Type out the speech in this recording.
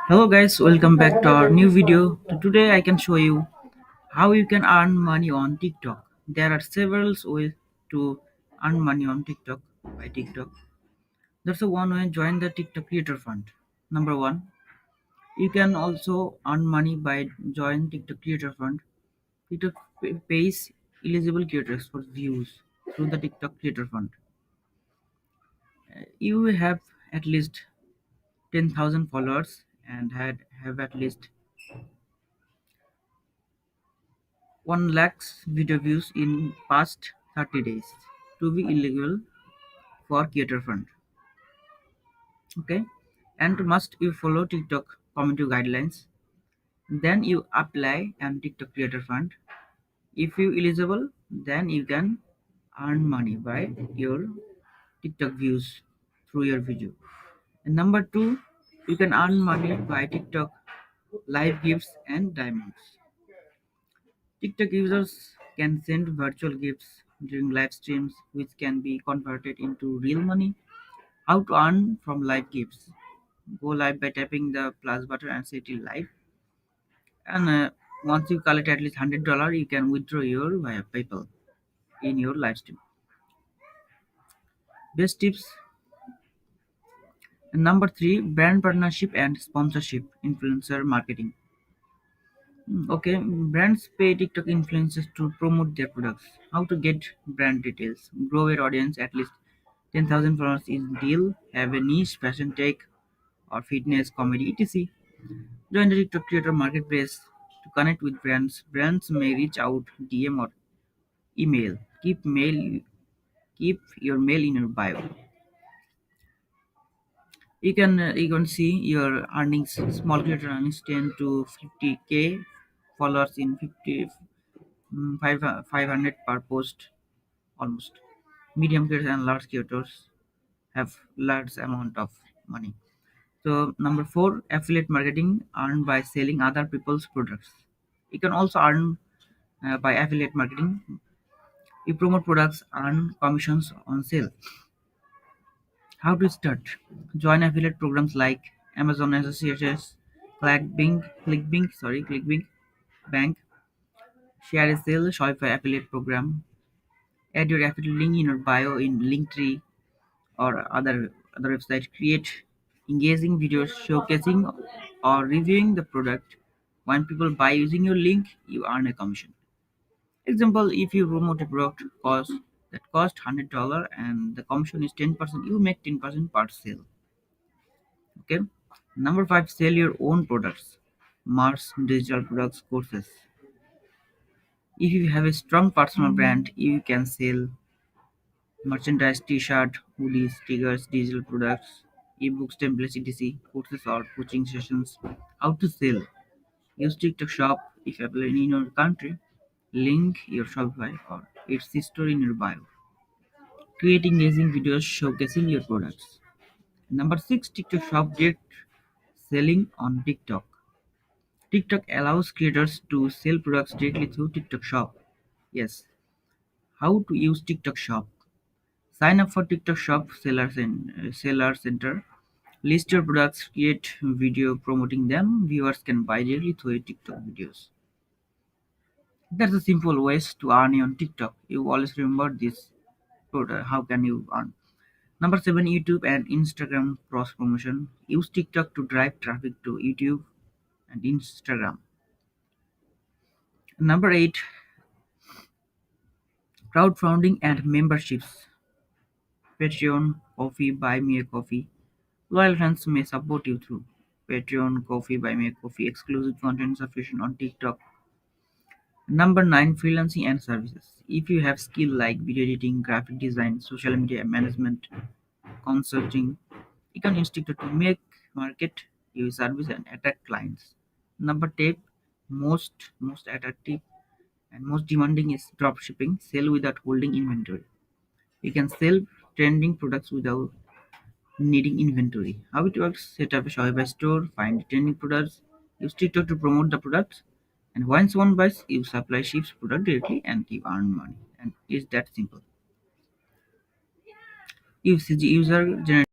Hello guys, welcome back to our new video. Today I can show you how you can earn money on TikTok. There are several ways to earn money on TikTok by TikTok. There's a one way, join the TikTok Creator Fund. Number one, you can also earn money by joining TikTok Creator Fund. TikTok pays eligible creators for views through the TikTok Creator Fund. You have at least 10,000 followers and have at least 1 lakhs video views in past 30 days to be illegal for creator fund. Okay, and must you follow TikTok community guidelines, then you apply and TikTok creator fund. If you eligible, then you can earn money by your TikTok views through your video. And number two, you can earn money by TikTok live gifts and diamonds. TikTok users can send virtual gifts during live streams, which can be converted into real money. How to earn from live gifts? Go live by tapping the plus button and set it live. And once you collect at least $100, you can withdraw your via PayPal in your live stream. Best tips. And number three, brand partnership and sponsorship, influencer marketing. Okay, brands pay TikTok influencers to promote their products. How to get brand details? Grow your audience at least 10,000 followers is deal. Have a niche, fashion, tech, or fitness, comedy, etc. Join the TikTok creator marketplace to connect with brands. Brands may reach out, DM, or email. Keep your mail in your bio. You can see your earnings. Small creator earnings 10 to 50k followers in 500 per post almost. Medium creators and large creators have large amount of money. So number four, affiliate marketing, earn by selling other people's products. You can also earn by affiliate marketing. You promote products, earn commissions on sale. How to start? Join affiliate programs like Amazon Associates, Clickbank Bank, Share a Sale, Shopify affiliate program. Add your affiliate link in your bio in Linktree or other website. Create engaging videos showcasing or reviewing the product. When people buy using your link, you earn a commission. Example, if you promote a product cost $100 and the commission is 10%, you make 10% per sale. Okay. Number five, sell your own products. Merch, digital products, courses. If you have a strong personal brand, you can sell merchandise, t-shirt, hoodies, stickers, digital products, ebooks, templates, etc., courses or coaching sessions. How to sell? Use TikTok Shop if available in your country. Link your Shopify or its sister in your bio. Create engaging videos showcasing your products. Number six, TikTok Shop direct selling on TikTok. TikTok allows creators to sell products directly through TikTok Shop. Yes. How to use TikTok Shop? Sign up for TikTok Shop Seller Center. List your products, create video promoting them. Viewers can buy directly through your TikTok videos. That's a simple ways to earn on TikTok. You always remember this. How can you earn? Number seven, YouTube and Instagram cross promotion. Use TikTok to drive traffic to YouTube and Instagram. Number eight, crowdfunding and memberships. Patreon, Coffee, Buy Me a Coffee. Loyal fans may support you through Patreon, Coffee, Buy Me a Coffee, exclusive content subscription on TikTok. Number nine, freelancing and services. If you have skill like video editing, graphic design, social media management, consulting, you can use TikTok to make market your service and attract clients. Number 10, most attractive and most demanding is dropshipping. Sell without holding inventory. You can sell trending products without needing inventory. How it works: set up a Shopify store, find trending products, use TikTok to promote the products, and once someone buys, you supply ships product directly and you earn money. And it's that simple. Use user generated